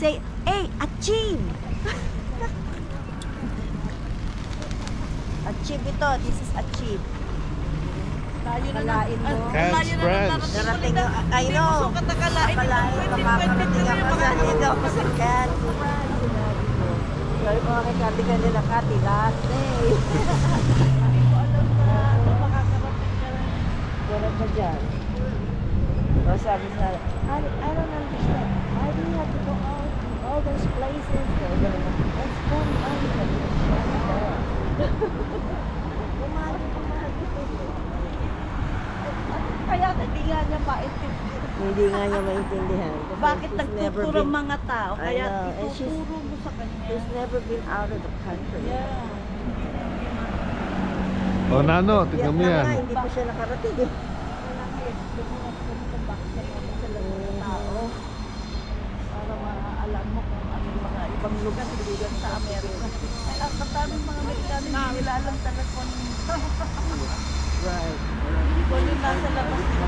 Say, hey, achieve! Achieve ito. This is achieve. Layo na Kalain mo. Catch friends. Darating yung, I know. Akalain Makakarating ako sa dito ako sa Cat. Sabi ko kay Kati kanila, Kati, last day. Ganun ka dyan. O sabi sa, I don't understand. Why do you have to go all those places? Let's go on. Kaya hindi nga niya maintindihan. Hindi nga niya maintindihan. Kasi Bakit she's never nagtuturo been- mga tao? I Kaya know. And ituturo mo sa kanya. She's never been out of the country. Yeah. O Nano, tignan mo Vietnam nga, yan. hindi pa siya nakarating eh. Para maalam mo kung anong mga ibang lugar, hindi lang sa Amerika. Ay, ang kataming mga Amerikano, hindi nila alam talaga kung Right. kung yung nasa labas nila.